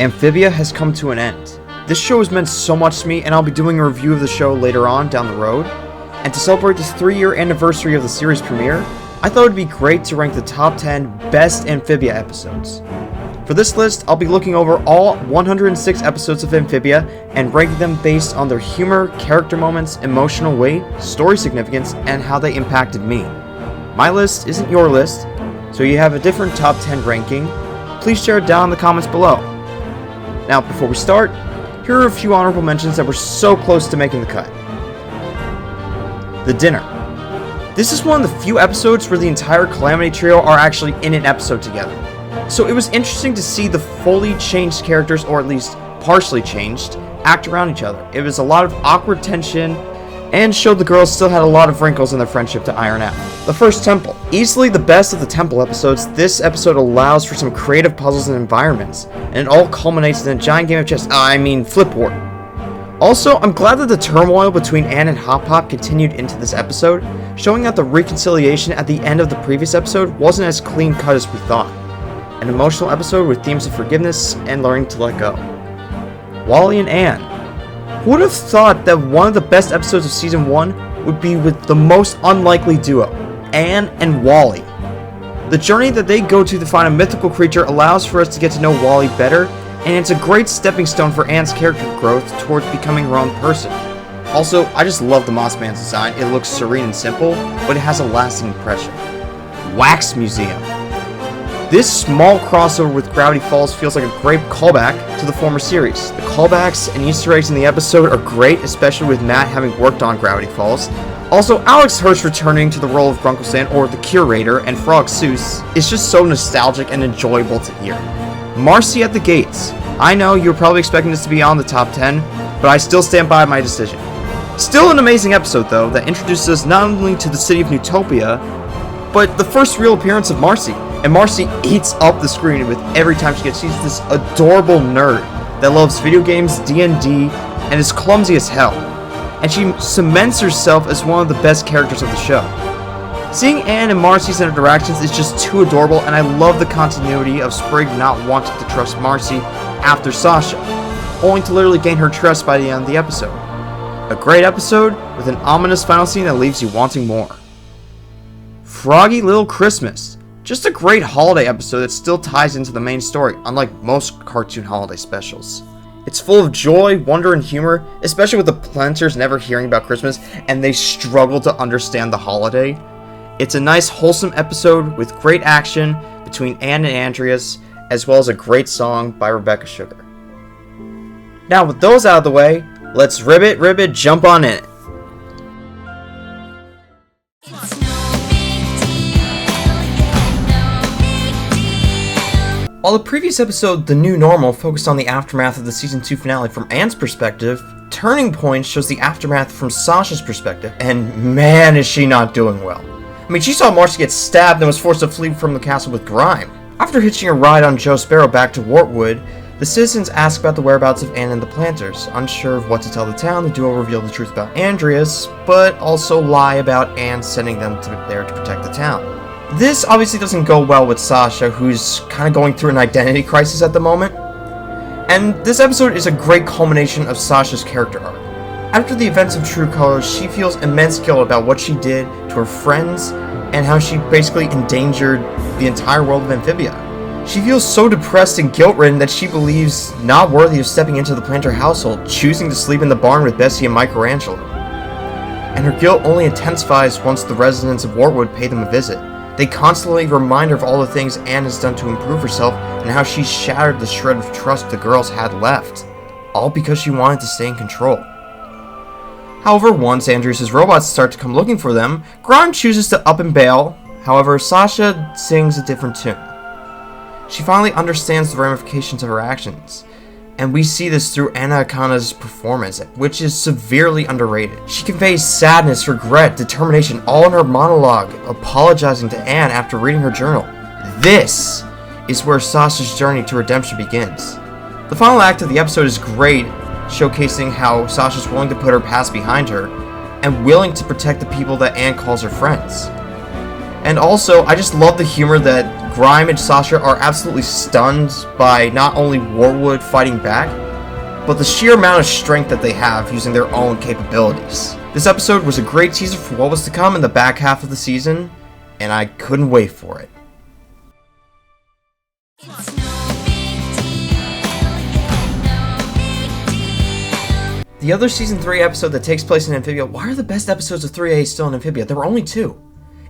Amphibia has come to an end. This show has meant so much to me, and I'll be doing a review of the show later on down the road. And to celebrate this 3-year anniversary of the series premiere, I thought it would be great to rank the top 10 best Amphibia episodes. For this list, I'll be looking over all 106 episodes of Amphibia and ranking them based on their humor, character moments, emotional weight, story significance, and how they impacted me. My list isn't your list, so you have a different top 10 ranking. Please share it down in the comments below. Now, before we start, here are a few honorable mentions that were so close to making the cut. The Dinner. This is one of the few episodes where the entire Calamity Trio are actually in an episode together. So it was interesting to see the fully changed characters, or at least partially changed, act around each other. It was a lot of awkward tension, and showed the girls still had a lot of wrinkles in their friendship to iron out. The First Temple. Easily the best of the Temple episodes, this episode allows for some creative puzzles and environments, and it all culminates in a giant game of chess, Flipboard. Also, I'm glad that the turmoil between Anne and Hop Hop continued into this episode, showing that the reconciliation at the end of the previous episode wasn't as clean cut as we thought. An emotional episode with themes of forgiveness and learning to let go. Wally and Anne. Who would have thought that one of the best episodes of Season 1 would be with the most unlikely duo, Anne and Wally. The journey that they go to find a mythical creature allows for us to get to know Wally better, and it's a great stepping stone for Anne's character growth towards becoming her own person. Also, I just love the Moss Man's design. It looks serene and simple, but it has a lasting impression. Wax Museum. This small crossover with Gravity Falls feels like a great callback to the former series. The callbacks and Easter eggs in the episode are great, especially with Matt having worked on Gravity Falls. Also, Alex Hirsch returning to the role of Grunkle Stan, or the Curator, and Frog Seuss is just so nostalgic and enjoyable to hear. Marcy at the Gates. I know you were probably expecting this to be on the top 10, but I still stand by my decision. Still an amazing episode, though, that introduces us not only to the city of Newtopia, but the first real appearance of Marcy. And Marcy eats up the screen with every time she gets. She's this adorable nerd that loves video games, D&D, and is clumsy as hell. And she cements herself as one of the best characters of the show. Seeing Anne and Marcy's interactions is just too adorable, and I love the continuity of Sprig not wanting to trust Marcy after Sasha, only to literally gain her trust by the end of the episode. A great episode with an ominous final scene that leaves you wanting more. Froggy Little Christmas. Just a great holiday episode that still ties into the main story, unlike most cartoon holiday specials. It's full of joy, wonder, and humor, especially with the Planters never hearing about Christmas and they struggle to understand the holiday. It's a nice, wholesome episode with great action between Anne and Andreas, as well as a great song by Rebecca Sugar. Now, with those out of the way, let's ribbit, jump on in it. While the previous episode, The New Normal, focused on the aftermath of the Season 2 finale from Anne's perspective, Turning Point shows the aftermath from Sasha's perspective, and man is she not doing well. I mean, she saw Marcy get stabbed and was forced to flee from the castle with grime. After hitching a ride on Joe Sparrow back to Wartwood, the citizens ask about the whereabouts of Anne and the Planters. Unsure of what to tell the town, the duo reveal the truth about Andreas, but also lie about Anne sending them there to protect the town. This obviously doesn't go well with Sasha, who's kind of going through an identity crisis at the moment. And this episode is a great culmination of Sasha's character arc. After the events of True Colors, she feels immense guilt about what she did to her friends and how she basically endangered the entire world of Amphibia. She feels so depressed and guilt-ridden that she believes not worthy of stepping into the Planter household, choosing to sleep in the barn with Bessie and Michelangelo. And her guilt only intensifies once the residents of Wartwood pay them a visit. They constantly remind her of all the things Anne has done to improve herself and how she shattered the shred of trust the girls had left, all because she wanted to stay in control. However, once Andreas' robots start to come looking for them, Grime chooses to up and bail. However, Sasha sings a different tune. She finally understands the ramifications of her actions, and we see this through Anna Akana's performance, which is severely underrated. She conveys sadness, regret, determination, all in her monologue, apologizing to Anne after reading her journal. This is where Sasha's journey to redemption begins. The final act of the episode is great, showcasing how Sasha's willing to put her past behind her, and willing to protect the people that Anne calls her friends. And also, I just love the humor that Grime and Sasha are absolutely stunned by not only Warwood fighting back, but the sheer amount of strength that they have using their own capabilities. This episode was a great teaser for what was to come in the back half of the season, and I couldn't wait for it. The other Season 3 episode that takes place in Amphibia, why are the best episodes of 3A still in Amphibia? There were only 2.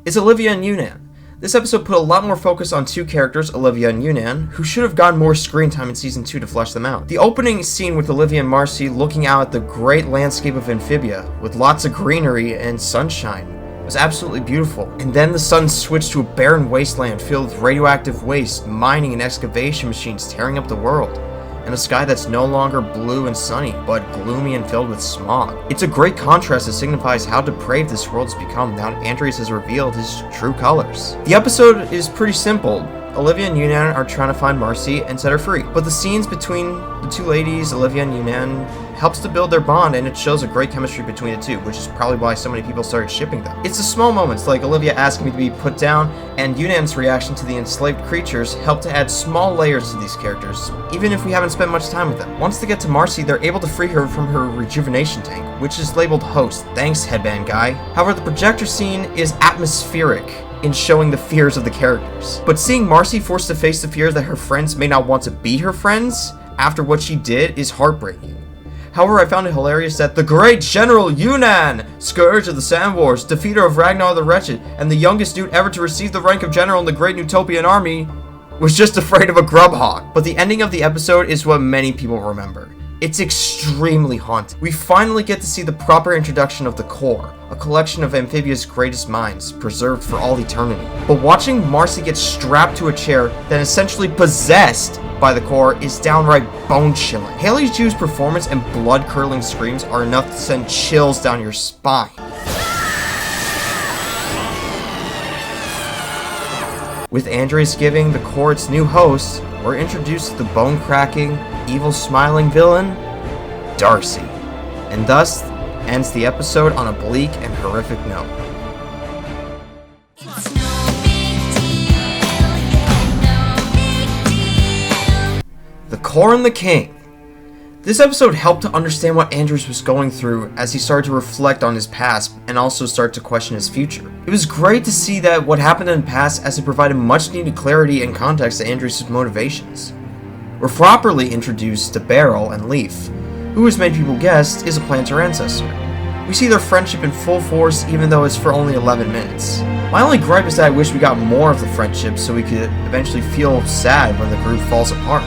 It's Olivia and Yunan. This episode put a lot more focus on 2 characters, Olivia and Yunan, who should have gotten more screen time in Season 2 to flesh them out. The opening scene with Olivia and Marcy looking out at the great landscape of Amphibia, with lots of greenery and sunshine, was absolutely beautiful. And then the sun switched to a barren wasteland filled with radioactive waste, mining and excavation machines tearing up the world, and a sky that's no longer blue and sunny, but gloomy and filled with smog. It's a great contrast that signifies how depraved this world has become now that Andres has revealed his true colors. The episode is pretty simple. Olivia and Yunan are trying to find Marcy and set her free, but the scenes between the 2 ladies, Olivia and Yunan, helps to build their bond, and it shows a great chemistry between the 2, which is probably why so many people started shipping them. It's the small moments, like Olivia asking me to be put down, and Yunan's reaction to the enslaved creatures help to add small layers to these characters, even if we haven't spent much time with them. Once they get to Marcy, they're able to free her from her rejuvenation tank, which is labeled Host. Thanks, headband guy. However, the projector scene is atmospheric in showing the fears of the characters. But seeing Marcy forced to face the fears that her friends may not want to be her friends after what she did is heartbreaking. However, I found it hilarious that the great General Yunan, Scourge of the Sand Wars, defeater of Ragnar the Wretched, and the youngest dude ever to receive the rank of general in the Great Utopian Army, was just afraid of a grub hog. But the ending of the episode is what many people remember. It's extremely haunting. We finally get to see the proper introduction of the core, a collection of Amphibia's greatest minds, preserved for all eternity. But watching Marcy get strapped to a chair, then essentially possessed by the core, is downright bone-chilling. Haley Ju's performance and blood-curdling screams are enough to send chills down your spine. With Andres giving the core its new host, we're introduced to the bone-cracking, evil-smiling villain, Darcy, and thus ends the episode on a bleak and horrific note. The Core and the King. This episode helped to understand what Andres was going through as he started to reflect on his past and also start to question his future. It was great to see that what happened in the past as it provided much needed clarity and context to Andres' motivations. We're properly introduced to Beryl and Leaf, who, as many people guessed, is a planter ancestor. We see their friendship in full force even though it's for only 11 minutes. My only gripe is that I wish we got more of the friendship so we could eventually feel sad when the group falls apart.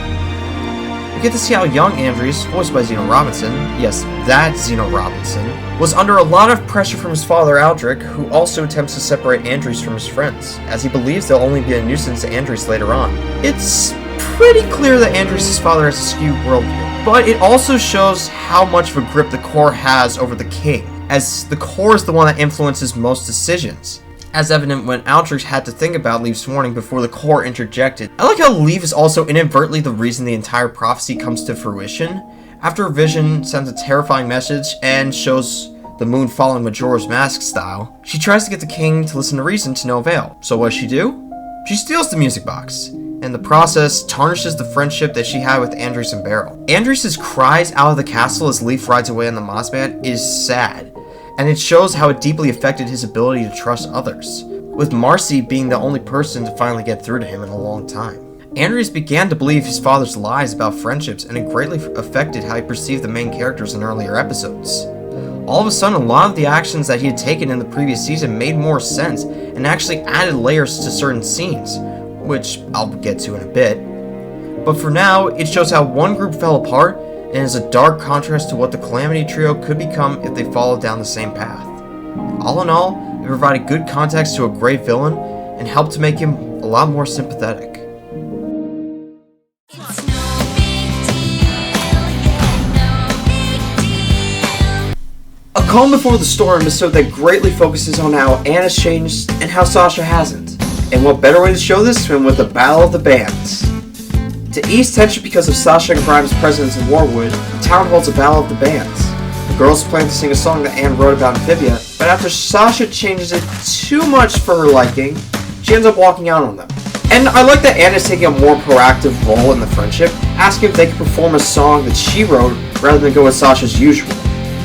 We get to see how young Andres, voiced by Zeno Robinson, yes, that Zeno Robinson, was under a lot of pressure from his father Aldrich, who also attempts to separate Andres from his friends, as he believes they'll only be a nuisance to Andres later on. It's pretty clear that Andres' father has a skewed worldview, but it also shows how much of a grip the core has over the king, as the core is the one that influences most decisions, as evident when Aldrich had to think about Leaf's warning before the core interjected. I like how Leaf is also inadvertently the reason the entire prophecy comes to fruition. After a vision sends a terrifying message and shows the moon following Majora's Mask style, she tries to get the king to listen to reason to no avail. So what does she do? She steals the music box, and the process tarnishes the friendship that she had with Andres and Beryl. Andres' cries out of the castle as Leaf rides away on the Mossman is sad, and it shows how it deeply affected his ability to trust others, with Marcy being the only person to finally get through to him in a long time. Andres began to believe his father's lies about friendships, and it greatly affected how he perceived the main characters in earlier episodes. All of a sudden, a lot of the actions that he had taken in the previous season made more sense, and actually added layers to certain scenes, which I'll get to in a bit. But for now, it shows how one group fell apart, and is a dark contrast to what the Calamity Trio could become if they followed down the same path. All in all, it provided good context to a great villain, and helped to make him a lot more sympathetic. A Calm Before the Storm episode that greatly focuses on how Anna's changed and how Sasha hasn't. And what better way to show this than with a battle of the bands? To ease tension because of Sasha and Grime's presence in Warwood, the town holds a battle of the bands. The girls plan to sing a song that Anne wrote about Amphibia, but after Sasha changes it too much for her liking, she ends up walking out on them. And I like that Anne is taking a more proactive role in the friendship, asking if they can perform a song that she wrote rather than go with Sasha's usual.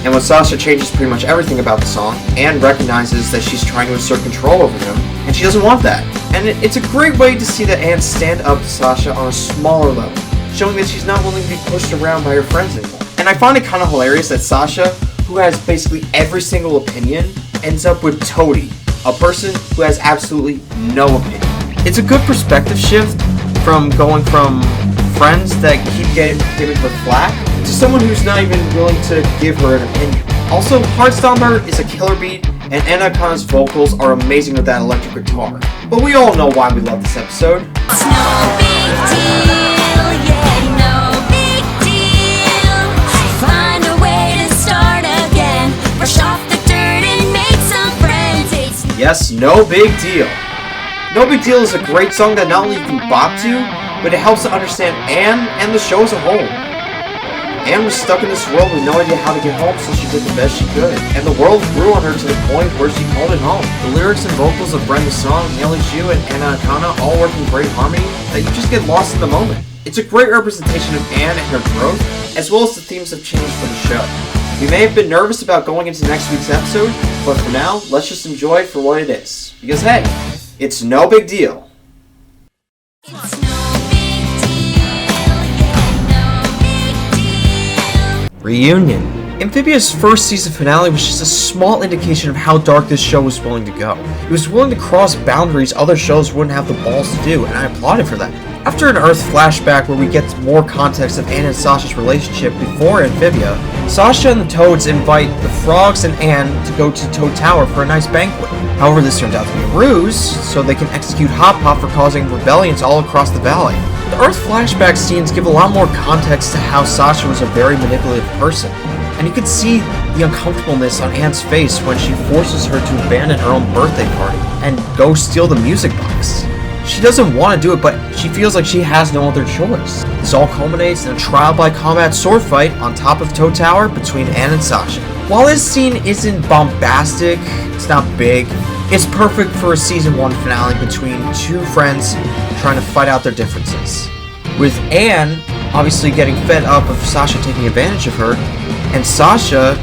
And when Sasha changes pretty much everything about the song, Anne recognizes that she's trying to assert control over him, and she doesn't want that. And it's a great way to see that Anne stand up to Sasha on a smaller level, showing that she's not willing to be pushed around by her friends anymore. And I find it kind of hilarious that Sasha, who has basically every single opinion, ends up with Toadie, a person who has absolutely no opinion. It's a good perspective shift from going from friends that keep getting given with flack to someone who's not even willing to give her an opinion. Also, Heartstomper is a killer beat, and Anna Kana's vocals are amazing with that electric guitar. But we all know why we love this episode. It's no big deal, yeah, no big deal. Find a way to start again, brush off the dirt and make some friends. Yes, No Big Deal. No Big Deal is a great song that not only you can bop to, but it helps to understand Anne and the show as a whole. Anne was stuck in this world with no idea how to get home, so she did the best she could. And the world grew on her to the point where she called it home. The lyrics and vocals of Brenda's song, Haley Chu and Anna Akana all work in great harmony that you just get lost in the moment. It's a great representation of Anne and her growth, as well as the themes have changed for the show. We may have been nervous about going into next week's episode, but for now, let's just enjoy it for what it is. Because hey, it's no big deal. It's no big deal, yeah, no big deal. Reunion. Amphibia's first season finale was just a small indication of how dark this show was willing to go. It was willing to cross boundaries other shows wouldn't have the balls to do, and I applaud it for that. After an Earth flashback where we get more context of Anne and Sasha's relationship before Amphibia, Sasha and the Toads invite the Frogs and Anne to go to Toad Tower for a nice banquet. However, this turns out to be a ruse, so they can execute Hop Pop for causing rebellions all across the valley. The Earth flashback scenes give a lot more context to how Sasha was a very manipulative person, and you can see the uncomfortableness on Anne's face when she forces her to abandon her own birthday party and go steal the music box. She doesn't want to do it, but she feels like she has no other choice. This all culminates in a trial by combat sword fight on top of Toad Tower between Anne and Sasha. While this scene isn't bombastic, it's not big, it's perfect for a season 1 finale between two friends trying to fight out their differences. With Anne obviously getting fed up of Sasha taking advantage of her, and Sasha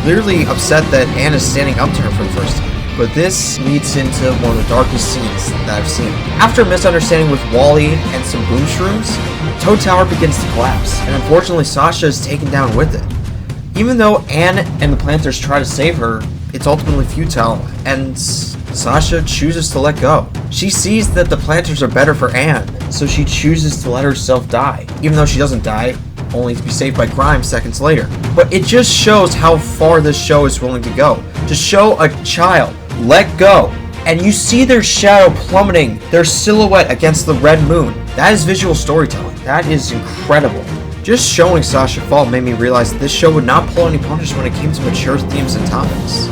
clearly upset that Anne is standing up to her for the first time. But this leads into one of the darkest scenes that I've seen. After a misunderstanding with Wally and some boom shrooms, Toad Tower begins to collapse, and unfortunately Sasha is taken down with it. Even though Anne and the planters try to save her, it's ultimately futile, and Sasha chooses to let go. She sees that the planters are better for Anne, so she chooses to let herself die, even though she doesn't die, only to be saved by Grimes seconds later. But it just shows how far this show is willing to go. To show a child, let go, and you see their shadow plummeting, their silhouette against the red moon. That is visual storytelling. That is incredible. Just showing Sasha fall made me realize that this show would not pull any punches when it came to mature themes and topics.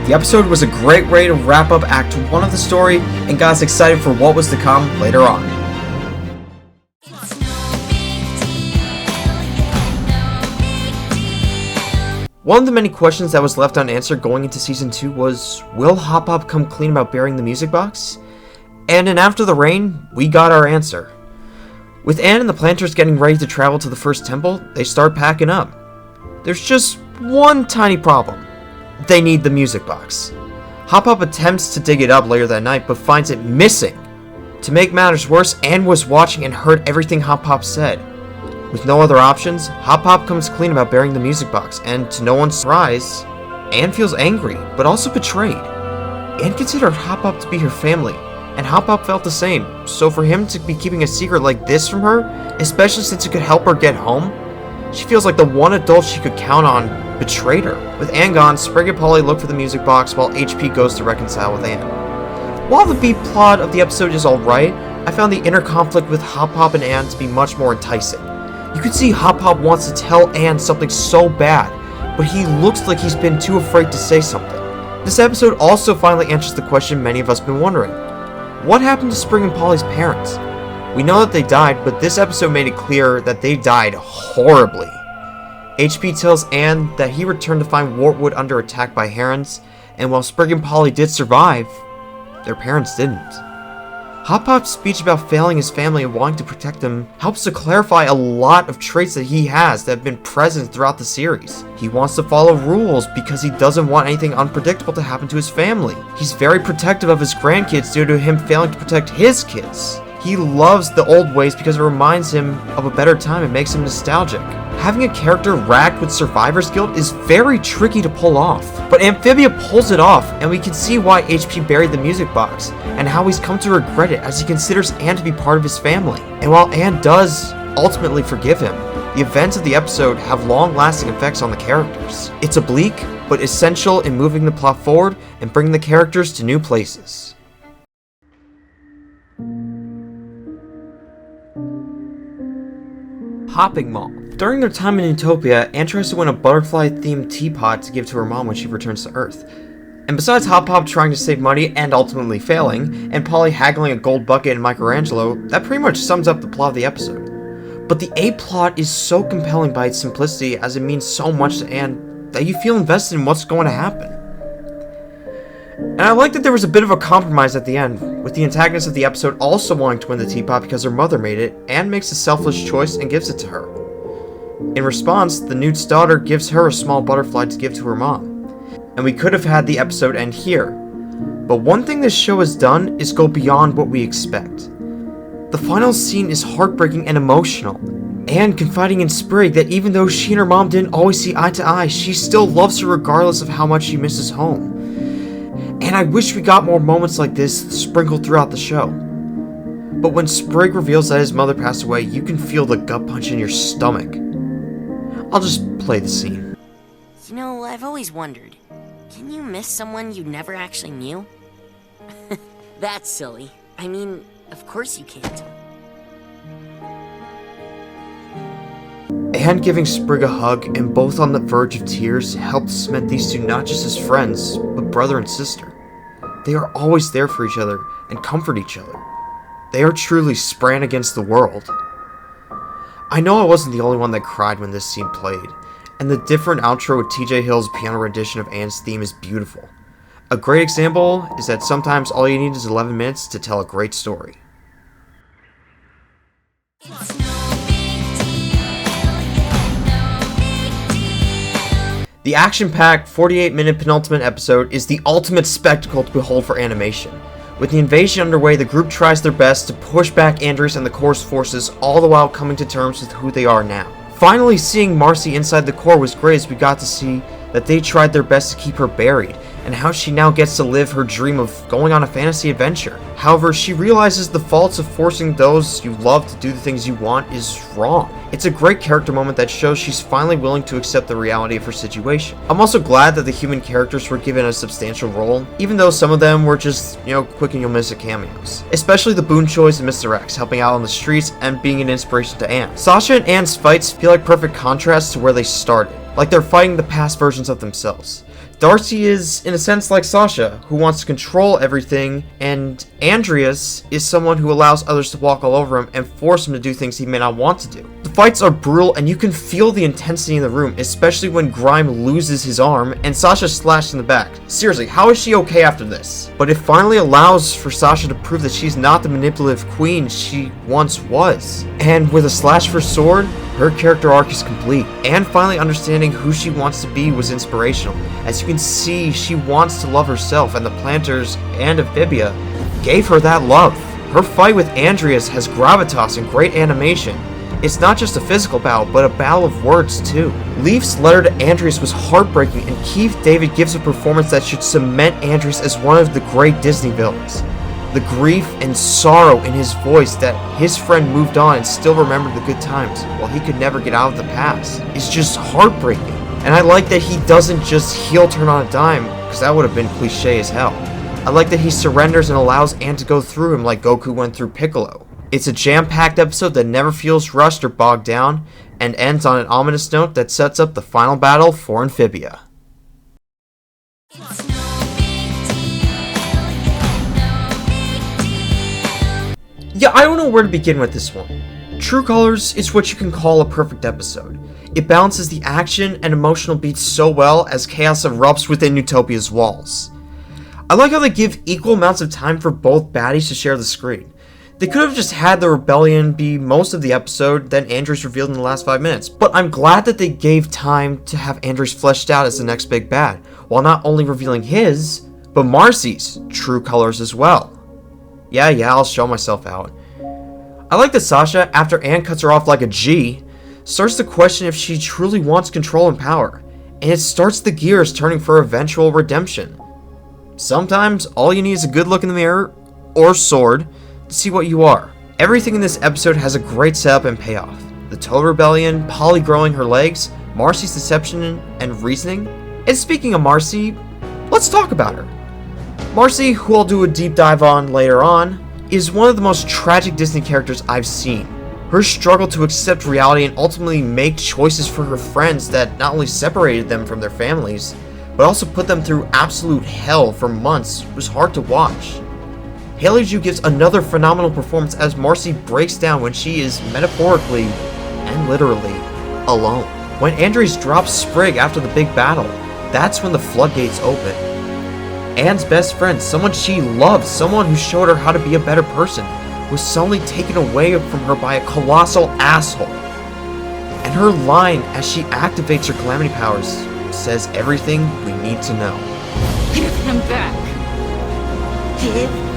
The episode was a great way to wrap up Act 1 of the story and got us excited for what was to come later on. It's no big deal, yeah, no big deal. One of the many questions that was left unanswered going into Season 2 was, will Hop Pop come clean about burying the music box? And in After the Rain, we got our answer. With Anne and the planters getting ready to travel to the first temple, they start packing up. There's just one tiny problem. They need the music box. Hop Pop attempts to dig it up later that night, but finds it missing. To make matters worse, Anne was watching and heard everything Hop Pop said. With no other options, Hop Pop comes clean about burying the music box, and to no one's surprise, Anne feels angry, but also betrayed. Anne considered Hop Pop to be her family, and Hop Pop felt the same, so for him to be keeping a secret like this from her, especially since it could help her get home, she feels like the one adult she could count on betrayed her. With Anne gone, Sprig and Polly look for the music box while HP goes to reconcile with Anne. While the B plot of the episode is alright, I found the inner conflict with Hop Pop and Anne to be much more enticing. You could see Hop Pop wants to tell Anne something so bad, but he looks like he's been too afraid to say something. This episode also finally answers the question many of us have been wondering. What happened to Sprig and Polly's parents? We know that they died, but this episode made it clear that they died horribly. HP tells Anne that he returned to find Wartwood under attack by herons, and while Sprig and Polly did survive, their parents didn't. Hop Pop's speech about failing his family and wanting to protect them helps to clarify a lot of traits that he has that have been present throughout the series. He wants to follow rules because he doesn't want anything unpredictable to happen to his family. He's very protective of his grandkids due to him failing to protect his kids. He loves the old ways because it reminds him of a better time and makes him nostalgic. Having a character racked with survivor's guilt is very tricky to pull off, but Amphibia pulls it off, and we can see why HP buried the music box, and how he's come to regret it as he considers Anne to be part of his family. And while Anne does ultimately forgive him, the events of the episode have long-lasting effects on the characters. It's oblique, but essential in moving the plot forward and bringing the characters to new places. Hopping Mall. During their time in Utopia, Anne tries to win a butterfly-themed teapot to give to her mom when she returns to Earth. And besides Hop Pop trying to save money and ultimately failing, and Polly haggling a gold bucket and Michelangelo, that pretty much sums up the plot of the episode. But the A-plot is so compelling by its simplicity, as it means so much to Anne that you feel invested in what's going to happen. And I like that there was a bit of a compromise at the end, with the antagonist of the episode also wanting to win the teapot because her mother made it. Anne makes a selfless choice and gives it to her. In response, the Newt's daughter gives her a small butterfly to give to her mom. And we could have had the episode end here. But one thing this show has done is go beyond what we expect. The final scene is heartbreaking and emotional. Anne confiding in Sprig that even though she and her mom didn't always see eye to eye, she still loves her regardless of how much she misses home. And I wish we got more moments like this sprinkled throughout the show. But when Sprig reveals that his mother passed away, you can feel the gut punch in your stomach. I'll just play the scene. You know, I've always wondered, can you miss someone you never actually knew? That's silly. I mean, of course you can't. Anne giving Sprig a hug and both on the verge of tears helped cement these two not just as friends, but brother and sister. They are always there for each other and comfort each other. They are truly Spran against the world. I know I wasn't the only one that cried when this scene played, and the different outro with TJ Hill's piano rendition of Anne's theme is beautiful. A great example is that sometimes all you need is 11 minutes to tell a great story. The action-packed 48-minute penultimate episode is the ultimate spectacle to behold for animation. With the invasion underway, the group tries their best to push back Andres and the Core's forces, all the while coming to terms with who they are now. Finally seeing Marcy inside the Core was great as we got to see that they tried their best to keep her buried, and how she now gets to live her dream of going on a fantasy adventure. However, she realizes the faults of forcing those you love to do the things you want is wrong. It's a great character moment that shows she's finally willing to accept the reality of her situation. I'm also glad that the human characters were given a substantial role, even though some of them were just, quick and you'll miss it cameos. Especially the Boon Choys and Mr. X, helping out on the streets and being an inspiration to Anne. Sasha and Anne's fights feel like perfect contrasts to where they started, like they're fighting the past versions of themselves. Darcy is, in a sense, like Sasha, who wants to control everything, and Andreas is someone who allows others to walk all over him and force him to do things he may not want to do. The fights are brutal, and you can feel the intensity in the room, especially when Grime loses his arm and Sasha slashed in the back. Seriously, how is she okay after this? But it finally allows for Sasha to prove that she's not the manipulative queen she once was. And with a slash for sword, her character arc is complete. And finally understanding who she wants to be was inspirational. As you can see, she wants to love herself, and the Planters and Amphibia gave her that love. Her fight with Andreas has gravitas and great animation. It's not just a physical battle, but a battle of words too. Leaf's letter to Andreas was heartbreaking, and Keith David gives a performance that should cement Andreas as one of the great Disney villains. The grief and sorrow in his voice that his friend moved on and still remembered the good times while he could never get out of the past is just heartbreaking. And I like that he doesn't just heel turn on a dime, because that would have been cliche as hell. I like that he surrenders and allows Anne to go through him like Goku went through Piccolo. It's a jam-packed episode that never feels rushed or bogged down, and ends on an ominous note that sets up the final battle for Amphibia. Yeah, I don't know where to begin with this one. True Colors is what you can call a perfect episode. It balances the action and emotional beats so well as chaos erupts within Utopia's walls. I like how they give equal amounts of time for both baddies to share the screen. They could have just had the rebellion be most of the episode, then Andres revealed in the last 5 minutes. But I'm glad that they gave time to have Andres fleshed out as the next big bad, while not only revealing his, but Marcy's true colors as well. Yeah, I'll show myself out. I like that Sasha, after Anne cuts her off like a G, starts to question if she truly wants control and power, and it starts the gears turning for eventual redemption. Sometimes, all you need is a good look in the mirror, or sword, to see what you are. Everything in this episode has a great setup and payoff. The total rebellion, Polly growing her legs, Marcy's deception and reasoning. And speaking of Marcy, let's talk about her. Marcy, who I'll do a deep dive on later on, is one of the most tragic Disney characters I've seen. Her struggle to accept reality and ultimately make choices for her friends that not only separated them from their families, but also put them through absolute hell for months was hard to watch. Haley Ju gives another phenomenal performance as Marcy breaks down when she is metaphorically and literally alone. When Andres drops Sprig after the big battle, that's when the floodgates open. Anne's best friend, someone she loved, someone who showed her how to be a better person, was suddenly taken away from her by a colossal asshole. And her line as she activates her calamity powers says everything we need to know. Give him back. Give him.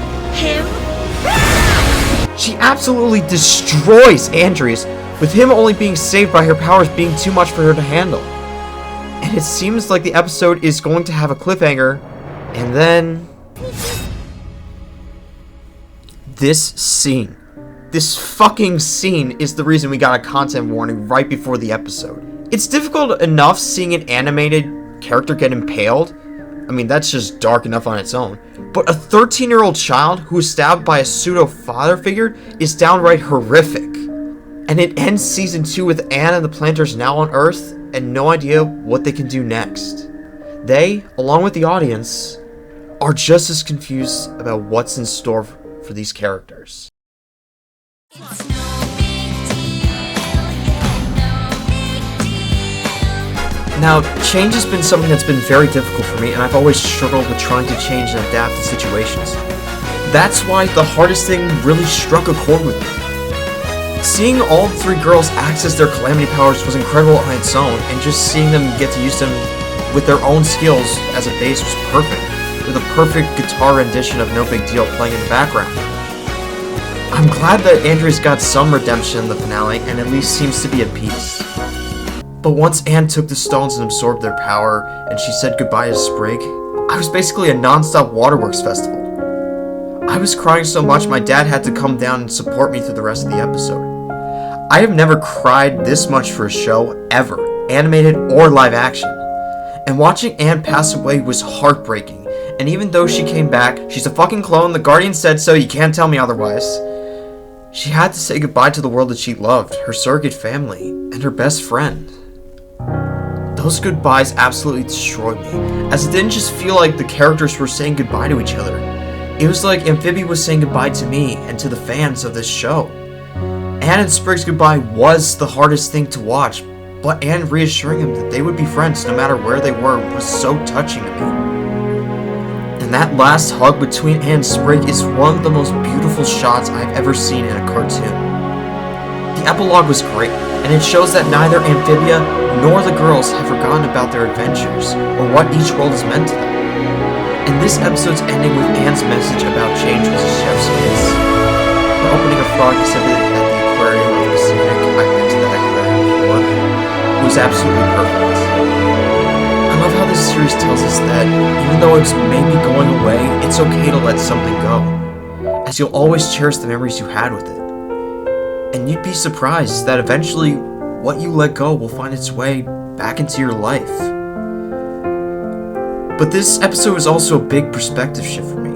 She absolutely destroys Andres, with him only being saved by her powers being too much for her to handle. And it seems like the episode is going to have a cliffhanger, and then this fucking scene is the reason we got a content warning right before the episode. It's difficult enough seeing an animated character get impaled. I mean, that's just dark enough on its own. But a 13-year-old child who is stabbed by a pseudo-father figure is downright horrific. And it ends season 2 with Anne and the Planters now on Earth and no idea what they can do next. They, along with the audience, are just as confused about what's in store for these characters. It's no big deal, yeah, no big deal. Now, change has been something that's been very difficult for me, and I've always struggled with trying to change and adapt to situations. That's why the hardest thing really struck a chord with me. Seeing all 3 girls access their calamity powers was incredible on its own, and just seeing them get to use them with their own skills as a base was perfect, with a perfect guitar rendition of No Big Deal playing in the background. I'm glad that Andres got some redemption in the finale and at least seems to be at peace. But once Anne took the stones and absorbed their power, and she said goodbye to Sprig, I was basically a non-stop waterworks festival. I was crying so much my dad had to come down and support me through the rest of the episode. I have never cried this much for a show, ever, animated or live action. And watching Anne pass away was heartbreaking, and even though she came back, she's a fucking clone, the Guardian said so, you can't tell me otherwise. She had to say goodbye to the world that she loved, her surrogate family, and her best friend. Those goodbyes absolutely destroyed me, as it didn't just feel like the characters were saying goodbye to each other. It was like Amphibia was saying goodbye to me and to the fans of this show. Anne and Sprig's goodbye was the hardest thing to watch, but Anne reassuring him that they would be friends no matter where they were was so touching to me. And that last hug between Anne and Sprig is one of the most beautiful shots I've ever seen in a cartoon. The epilogue was great, and it shows that neither Amphibia nor the girls have forgotten about their adventures or what each world has meant to them. And this episode's ending with Anne's message about change was a chef's kiss. The opening of Frog exhibit at the aquarium of the Pacific, I've been to that aquarium before, was absolutely perfect. I love how this series tells us that even though it's maybe going away, it's okay to let something go, as you'll always cherish the memories you had with it. And you'd be surprised that eventually what you let go will find its way back into your life. But this episode was also a big perspective shift for me.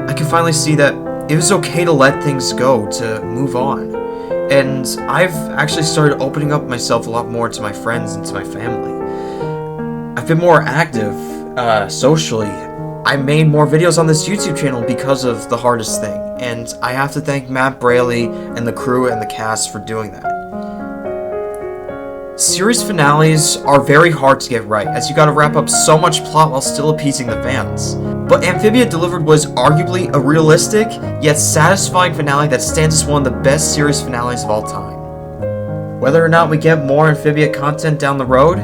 I can finally see that it was okay to let things go, to move on. And I've actually started opening up myself a lot more to my friends and to my family. I've been more active socially. I made more videos on this YouTube channel because of The Hardest Thing, and I have to thank Matt Braley and the crew and the cast for doing that. Series finales are very hard to get right, as you gotta wrap up so much plot while still appeasing the fans. But Amphibia delivered was arguably a realistic, yet satisfying finale that stands as one of the best series finales of all time. Whether or not we get more Amphibia content down the road,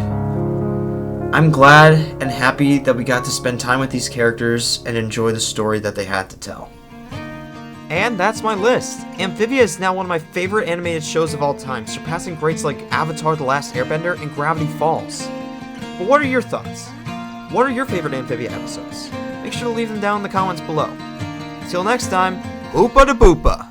I'm glad and happy that we got to spend time with these characters and enjoy the story that they had to tell. And that's my list. Amphibia is now one of my favorite animated shows of all time, surpassing greats like Avatar: The Last Airbender and Gravity Falls. But what are your thoughts? What are your favorite Amphibia episodes? Make sure to leave them down in the comments below. Till next time, Oopa da Boopa!